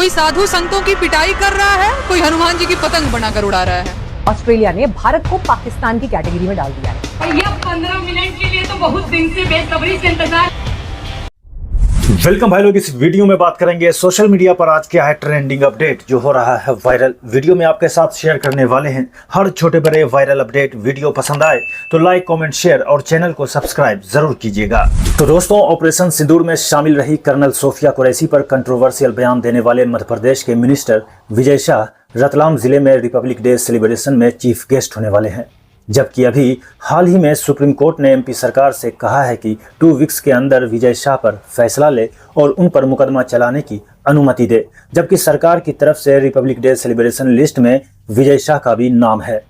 कोई साधु संतों की पिटाई कर रहा है, कोई हनुमान जी की पतंग बनाकर उड़ा रहा है। ऑस्ट्रेलिया ने भारत को पाकिस्तान की कैटेगरी में डाल दिया है। भैया 15 मिनट के लिए तो बहुत दिन से बेसब्री से इंतजार। वेलकम भाई लोग, इस वीडियो में बात करेंगे सोशल मीडिया पर आज क्या है ट्रेंडिंग अपडेट जो हो रहा है वायरल। वीडियो में आपके साथ शेयर करने वाले हैं हर छोटे बड़े वायरल अपडेट। वीडियो पसंद आए तो लाइक कमेंट शेयर और चैनल को सब्सक्राइब जरूर कीजिएगा। तो दोस्तों, ऑपरेशन सिंदूर में शामिल रही कर्नल सोफिया कुरैशी पर कंट्रोवर्शियल बयान देने वाले मध्य प्रदेश के मिनिस्टर विजय शाह रतलाम जिले में रिपब्लिक डे सेलिब्रेशन में चीफ गेस्ट होने वाले हैं। जबकि अभी हाल ही में सुप्रीम कोर्ट ने एमपी सरकार से कहा है कि 2 वीक्स के अंदर विजय शाह पर फैसला ले और उन पर मुकदमा चलाने की अनुमति दे। जबकि सरकार की तरफ से रिपब्लिक डे सेलिब्रेशन लिस्ट में विजय शाह का भी नाम है।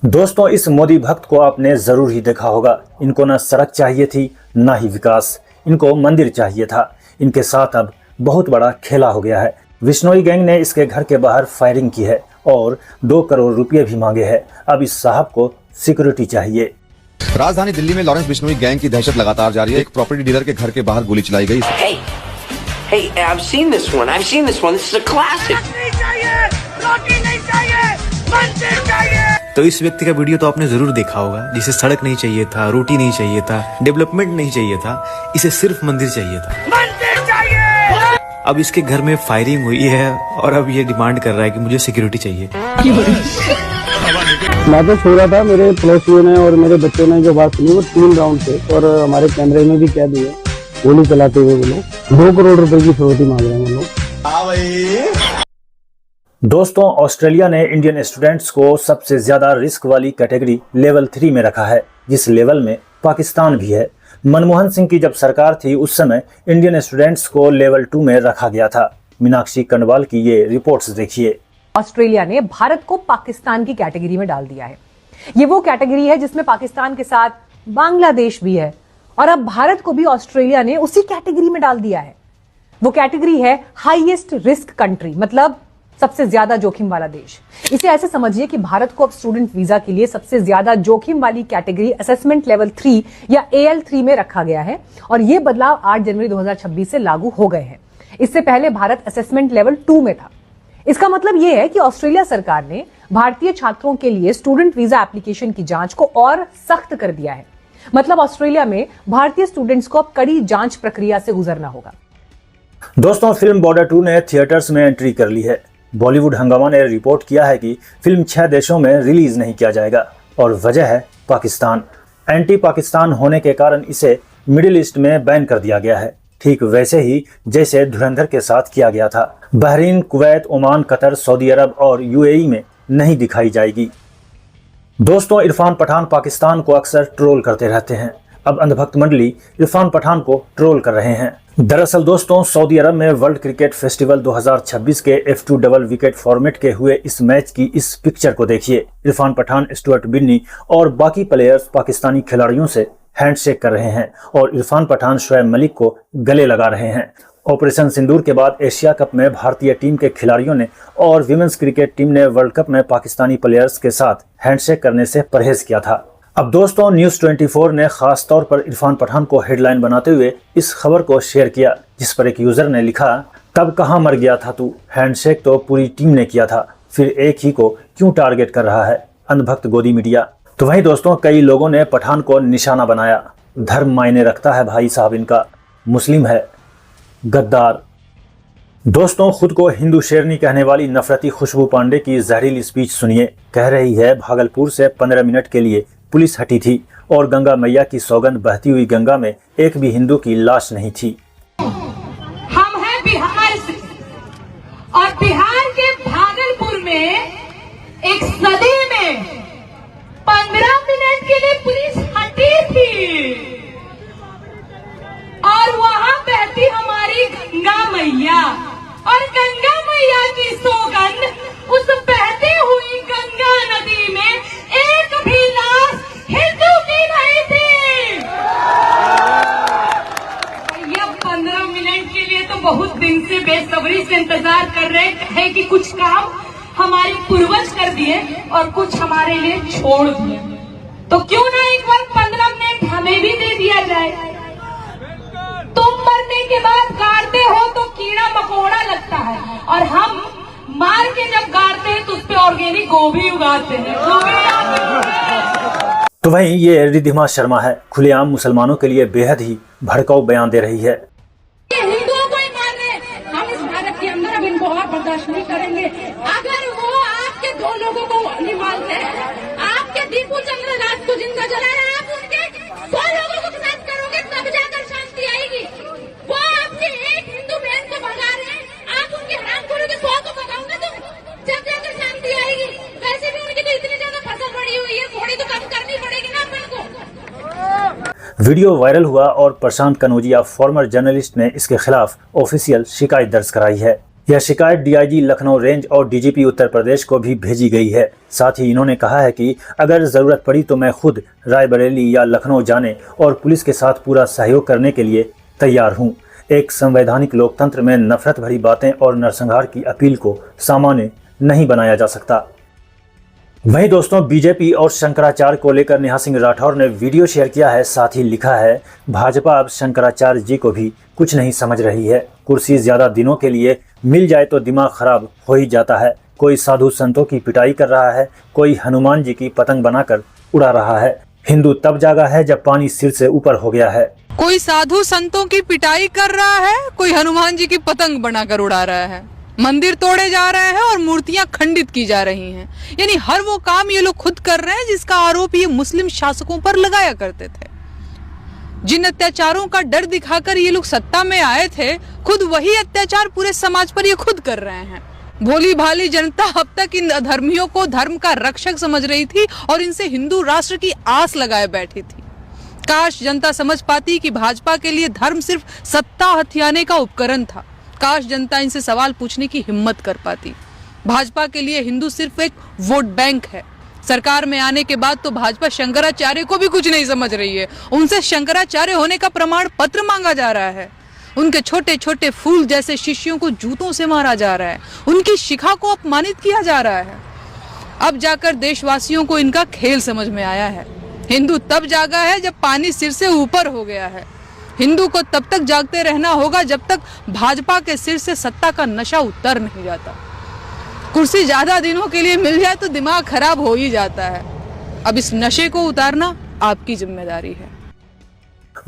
दोस्तों, इस मोदी भक्त को आपने जरूर ही देखा होगा। इनको ना सड़क चाहिए थी ना ही विकास, इनको मंदिर चाहिए था। इनके साथ अब बहुत बड़ा खेला हो गया है। विश्नोई गैंग ने इसके घर के बाहर फायरिंग की है और 2 करोड़ रुपए भी मांगे हैं। अब इस साहब को सिक्योरिटी चाहिए। राजधानी दिल्ली में लॉरेंस बिश्नोई गैंग की दहशत लगातार जारी है। एक प्रॉपर्टी डीलर के घर के बाहर गोली चलाई गई। Hey, I've seen this one. This is a classic. तो इस व्यक्ति का वीडियो तो आपने जरूर देखा होगा, जिसे सड़क नहीं चाहिए था, रोटी नहीं चाहिए था, डेवलपमेंट नहीं चाहिए था, इसे सिर्फ मंदिर चाहिए था। अब इसके घर में फायरिंग हुई है और अब ये डिमांड कर रहा है कि मुझे सिक्योरिटी चाहिए। मैं तो सो रहा था, मेरे पड़ोसियों ने और मेरे बच्चों ने जो बात सुनी वो 3 राउंड थे और हमारे कैमरे में भी कह दिए गोली चलाते हुए वो लोग 2 करोड़ रुपए की फिरौती मांग रहे हैं वो लोग। दोस्तों, ऑस्ट्रेलिया ने इंडियन स्टूडेंट्स को सबसे ज्यादा रिस्क वाली कैटेगरी लेवल 3 में रखा है, जिस लेवल में पाकिस्तान भी है। मनमोहन सिंह की जब सरकार थी उस समय इंडियन स्टूडेंट्स को लेवल 2 में रखा गया था। मीनाक्षी कंडवाल की ये रिपोर्ट्स देखिए। ऑस्ट्रेलिया ने भारत को पाकिस्तान की कैटेगरी में डाल दिया है। ये वो कैटेगरी है जिसमें पाकिस्तान के साथ बांग्लादेश भी है और अब भारत को भी ऑस्ट्रेलिया ने उसी कैटेगरी में डाल दिया है। वो कैटेगरी है हाईएस्ट रिस्क कंट्री, मतलब सबसे ज्यादा जोखिम वाला देश। इसे ऐसे समझिए कि भारत को अब स्टूडेंट वीजा के लिए सबसे ज्यादा जोखिम वाली कैटेगरी असेसमेंट लेवल 3 या AL3 में रखा गया है और ये बदलाव 8 जनवरी 2026 से लागू हो गए हैं। इससे पहले भारत असेसमेंट लेवल 2 में था। इसका मतलब यह है कि ऑस्ट्रेलिया सरकार ने भारतीय छात्रों के लिए स्टूडेंट वीजा एप्लीकेशन की जांच को और सख्त कर दिया है। मतलब ऑस्ट्रेलिया में भारतीय स्टूडेंट्स को अब कड़ी जांच प्रक्रिया से गुजरना होगा। दोस्तों, फिल्म बॉर्डर 2 ने थिएटर्स में एंट्री कर ली है। बॉलीवुड हंगामा ने रिपोर्ट किया है कि फिल्म 6 देशों में रिलीज नहीं किया जाएगा और वजह है पाकिस्तान। एंटी पाकिस्तान होने के कारण इसे मिडिल ईस्ट में बैन कर दिया गया है, ठीक वैसे ही जैसे धुरंधर के साथ किया गया था। Bahrain, Kuwait, Oman, Qatar, Saudi Arab और UAE में नहीं दिखाई जाएगी। दोस्तों, इरफान पठान पाकिस्तान को अक्सर ट्रोल करते रहते हैं। अब अंधभक्त मंडली इरफान पठान को ट्रोल कर रहे हैं। दरअसल दोस्तों, सऊदी अरब में वर्ल्ड क्रिकेट फेस्टिवल 2026 के F2 डबल विकेट फॉर्मेट के हुए इस मैच की इस पिक्चर को देखिए। इरफान पठान, स्टुअर्ट बिन्नी और बाकी प्लेयर्स पाकिस्तानी खिलाड़ियों से हैंडशेक कर रहे हैं और इरफान पठान शोएब मलिक को गले लगा रहे हैं। ऑपरेशन सिंदूर के बाद एशिया कप में भारतीय टीम के खिलाड़ियों ने और विमेंस क्रिकेट टीम ने वर्ल्ड कप में पाकिस्तानी प्लेयर्स के साथ हैंडशेक करने से परहेज किया था। अब दोस्तों, न्यूज़ 24 ने खास तौर पर इरफान पठान को हेडलाइन बनाते हुए इस खबर को शेयर किया, जिस पर एक यूजर ने लिखा, तब कहां मर गया था तू, हैंडशेक तो पूरी टीम ने किया था, फिर एक ही को क्यों टारगेट कर रहा है, अंधभक्त गोदी मीडिया। तो वहीं दोस्तों, कई लोगों ने पठान को निशाना बनाया। धर्म मायने रखता है भाई साहब इनका, मुस्लिम है, गद्दार। दोस्तों, खुद को हिंदू शेरनी कहने वाली नफरती खुशबू पांडे की जहरीली स्पीच सुनिए। कह रही है भागलपुर से 15 मिनट के लिए पुलिस हटी थी और गंगा मैया की सौगंध बहती हुई गंगा में एक भी हिंदू की लाश नहीं थी। हम हैं बिहार से और बिहार के भागलपुर में एक सदी में 15 मिनट के लिए पुलिस हटी थी और वहां बहती हमारी गंगा मैया और गंगा मैया की सौगंध उस बहती हुई गंगा नदी में एक भी लाश हिंदू की नहीं थी। भैया 15 मिनट के लिए तो बहुत दिन से बेसब्री से इंतजार कर रहे हैं कि कुछ काम हमारे पूर्वज कर दिए और कुछ हमारे लिए छोड़ दिए, तो क्यों ना एक बार 15 मिनट हमें भी दे दिया जाए। तुम मरने के बाद काटते हो तो कीड़ा मकोड़ा लगता है, और हम मार के जब गाड़ते हैं तो उस पे ऑर्गेनिक गोभी उगाते हैं। तो वहीं ये रिद्धिमा शर्मा है, खुलेआम मुसलमानों के लिए बेहद ही भड़काऊ बयान दे रही है। हिंदुओं को ही मार रहे हैं, हम इस भारत के अंदर अब इनको और बर्दाश्त नहीं करेंगे। अगर वो आपके 2 लोगों को नहीं मारते हैं, आपके दीपू चंद्र राज को जिंदा जला रहे हैं, आप उनके 100 लोगों को खत्म करोगे तब जाकर शांति आएगी। वो आपके एक हिंदू बहन को भगा रहे हैं, आप उनके हरामखोरों के 100 को भगाओगे तो जब जाकर शांति आएगी। वैसे भी उनकी तो इतनी ज्यादा फसल पड़ी हुई है, थोड़ी तो कम करनी पड़ेगी ना अपन को। वीडियो वायरल हुआ और प्रशांत कनौजिया फॉर्मर जर्नलिस्ट ने इसके खिलाफ ऑफिशियल शिकायत दर्ज कराई है। यह शिकायत डीआईजी लखनऊ रेंज और डीजीपी उत्तर प्रदेश को भी भेजी गई है। साथ ही इन्होंने कहा है कि अगर जरूरत पड़ी तो मैं खुद रायबरेली या लखनऊ जाने और पुलिस के साथ पूरा सहयोग करने के लिए तैयार हूं। एक संवैधानिक लोकतंत्र में नफरत भरी बातें और नरसंहार की अपील को सामान्य नहीं बनाया जा सकता। वहीं दोस्तों, बीजेपी और शंकराचार्य को लेकर नेहा सिंह राठौर ने वीडियो शेयर किया है। साथ ही लिखा है, भाजपा अब शंकराचार्य जी को भी कुछ नहीं समझ रही है। कुर्सी ज्यादा दिनों के लिए मिल जाए तो दिमाग खराब हो ही जाता है। कोई साधु संतों की पिटाई कर रहा है, कोई हनुमान जी की पतंग बनाकर उड़ा रहा है। हिंदू तब जागा है जब पानी सिर से ऊपर हो गया है। कोई साधु संतों की पिटाई कर रहा है, कोई हनुमान जी की पतंग बनाकर उड़ा रहा है। मंदिर तोड़े जा रहे हैं और मूर्तियां खंडित की जा रही हैं। यानी हर वो काम ये लोग खुद कर रहे हैं जिसका आरोप ये मुस्लिम शासकों पर लगाया करते थे। जिन अत्याचारों का डर दिखाकर ये लोग सत्ता में आए थे, खुद वही अत्याचार पूरे समाज पर ये खुद कर रहे हैं। भोली भाली जनता अब तक इन अधर्मियों को धर्म का रक्षक समझ रही थी और इनसे हिंदू राष्ट्र की आस लगाए बैठी थी। काश जनता समझ पाती कि भाजपा के लिए धर्म सिर्फ सत्ता हथियाने का उपकरण था। काश जनता इनसे सवाल पूछने की हिम्मत कर पाती। भाजपा के लिए हिंदू सिर्फ एक वोट बैंक है। सरकार में आने के बाद तो भाजपा शंकराचार्य को भी कुछ नहीं समझ रही है। उनसे शंकराचार्य होने का प्रमाण पत्र मांगा जा रहा है। उनके छोटे छोटे फूल जैसे शिष्यों को जूतों से मारा जा रहा है। उनकी शिखा को अपमानित किया जा रहा है। अब जाकर देशवासियों को इनका खेल समझ में आया है। हिंदू तब जागा है जब पानी सिर से ऊपर हो गया है। हिंदू को तब तक जागते रहना होगा जब तक भाजपा के सिर से सत्ता का नशा उतर नहीं जाता। कुर्सी ज्यादा दिनों के लिए मिल जाए तो दिमाग खराब हो ही जाता है। अब इस नशे को उतारना आपकी जिम्मेदारी है।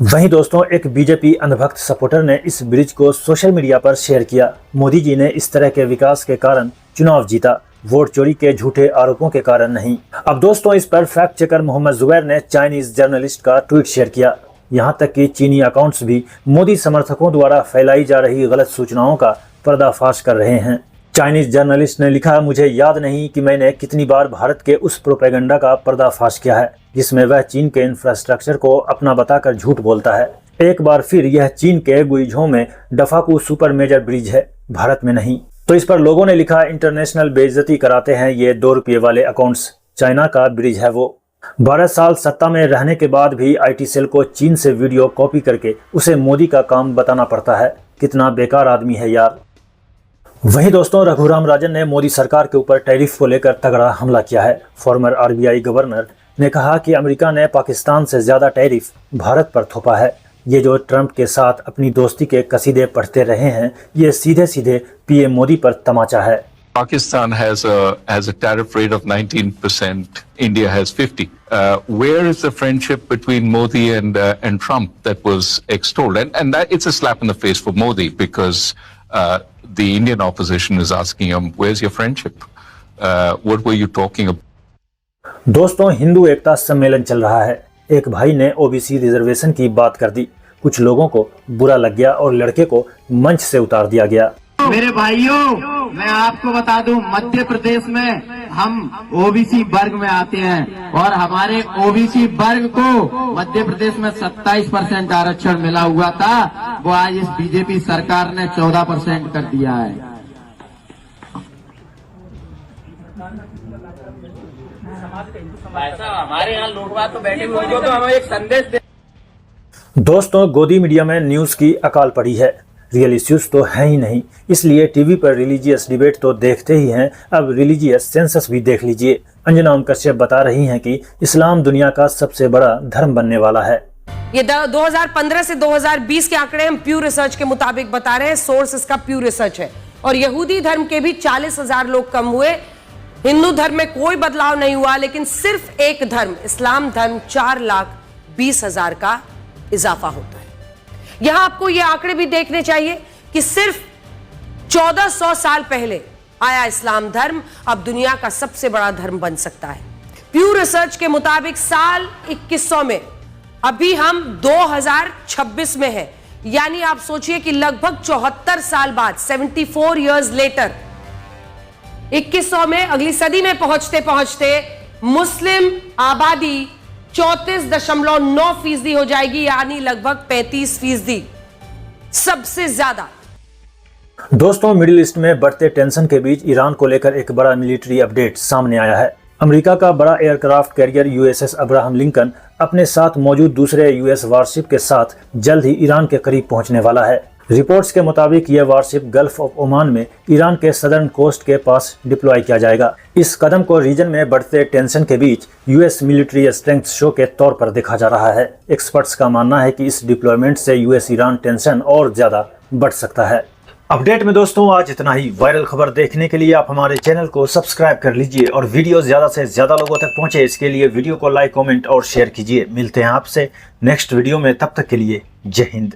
वहीं दोस्तों, एक बीजेपी अंधभक्त सपोर्टर ने इस ब्रिज को सोशल मीडिया पर शेयर किया। मोदी जी ने इस तरह के विकास के कारण चुनाव जीता, वोट चोरी के झूठे आरोपों के कारण नहीं। अब दोस्तों, इस पर फैक्ट चेकर मोहम्मद जुबैर ने चाइनीज जर्नलिस्ट का ट्वीट शेयर किया। यहां तक कि चीनी अकाउंट्स भी मोदी समर्थकों द्वारा फैलाई जा रही गलत सूचनाओं का पर्दाफाश कर रहे हैं। चाइनीज जर्नलिस्ट ने लिखा, मुझे याद नहीं कि मैंने कितनी बार भारत के उस प्रोपेगेंडा का पर्दाफाश किया है जिसमें वह चीन के इंफ्रास्ट्रक्चर को अपना बताकर झूठ बोलता है। एक बार फिर यह चीन के गुइझों में डफाकू सुपर मेजर ब्रिज है, भारत में नहीं। तो इस पर लोगों ने लिखा, इंटरनेशनल बेइज्जती कराते हैं ये 2 रुपये वाले अकाउंट्स, चाइना का ब्रिज है वो। 12 साल सत्ता में रहने के बाद भी आईटी सेल को चीन से वीडियो कॉपी करके उसे मोदी का काम बताना पड़ता है। कितना बेकार आदमी है यार। वहीं दोस्तों, रघुराम राजन ने मोदी सरकार के ऊपर टैरिफ को लेकर तगड़ा हमला किया है। फॉर्मर आरबीआई गवर्नर ने कहा कि अमेरिका ने पाकिस्तान से ज्यादा टैरिफ भारत पर थोपा है। ये जो ट्रंप के साथ अपनी दोस्ती के कसीदे पढ़ते रहे हैं, ये सीधे सीधे पीएम मोदी पर तमाचा है। Pakistan has a tariff rate of 19%. India has 50. Where is the friendship between Modi and Trump that was extolled? And that it's a slap in the face for Modi because the Indian opposition is asking him, "Where's your friendship? What were you talking about?" दोस्तों, हिंदू एकता सम्मेलन चल रहा है। एक भाई ने OBC reservation की बात कर दी। कुछ लोगों को बुरा लग गया और लड़के को मंच से उतार दिया गया। मेरे भाइयों, मैं आपको बता दूं, मध्य प्रदेश में हम ओबीसी वर्ग में आते हैं और हमारे ओबीसी वर्ग को मध्य प्रदेश में 27% आरक्षण मिला हुआ था, वो आज इस बीजेपी सरकार ने 14% कर दिया है। हमारे यहाँ लोग तो बैठे हुए तो हमें एक संदेश दे। दोस्तों, गोदी मीडिया में न्यूज की अकाल पड़ी है। रियल इश्यूज तो है ही नहीं, इसलिए टीवी पर रिलीजियस डिबेट तो देखते ही हैं, अब रिलीजियस सेंसस भी देख लीजिए। अंजना ओम कश्यप बता रही हैं कि इस्लाम दुनिया का सबसे बड़ा धर्म बनने वाला है। ये 2015 से 2020 के आंकड़े हम प्यू रिसर्च के मुताबिक बता रहे हैं। सोर्स इसका प्यू रिसर्च है और यहूदी धर्म के भी 40,000 लोग कम हुए। हिंदू धर्म में कोई बदलाव नहीं हुआ, लेकिन सिर्फ एक धर्म इस्लाम धर्म 4,20,000 का इजाफा होता है। यहां आपको ये आंकड़े भी देखने चाहिए कि सिर्फ 1400 साल पहले आया इस्लाम धर्म अब दुनिया का सबसे बड़ा धर्म बन सकता है। प्यू रिसर्च के मुताबिक साल 2100 में अभी हम 2026 में हैं, यानी आप सोचिए कि लगभग 74 साल बाद 74 इयर्स लेटर 2100 में अगली सदी में पहुंचते पहुंचते मुस्लिम आबादी 34.9% हो जाएगी, यानी लगभग 35%, सबसे ज्यादा। दोस्तों, मिडिल ईस्ट में बढ़ते टेंशन के बीच ईरान को लेकर एक बड़ा मिलिट्री अपडेट सामने आया है। अमेरिका का बड़ा aircraft carrier USS Abraham Lincoln अपने साथ मौजूद दूसरे यूएस वारशिप के साथ जल्द ही ईरान के करीब पहुंचने वाला है। रिपोर्ट्स के मुताबिक यह वारशिप गल्फ ऑफ ओमान में ईरान के सदर्न कोस्ट के पास डिप्लॉय किया जाएगा। इस कदम को रीजन में बढ़ते टेंशन के बीच यूएस मिलिट्री स्ट्रेंथ शो के तौर पर देखा जा रहा है। एक्सपर्ट्स का मानना है कि इस डिप्लॉयमेंट से यूएस ईरान टेंशन और ज्यादा बढ़ सकता है। अपडेट में दोस्तों आज इतना ही। वायरल खबर देखने के लिए आप हमारे चैनल को सब्सक्राइब कर लीजिए और वीडियो ज्यादा से ज्यादा लोगों तक पहुंचे इसके लिए वीडियो को लाइक, कमेंट और शेयर कीजिए। मिलते हैं आपसे नेक्स्ट वीडियो में, तब तक के लिए जय हिंद।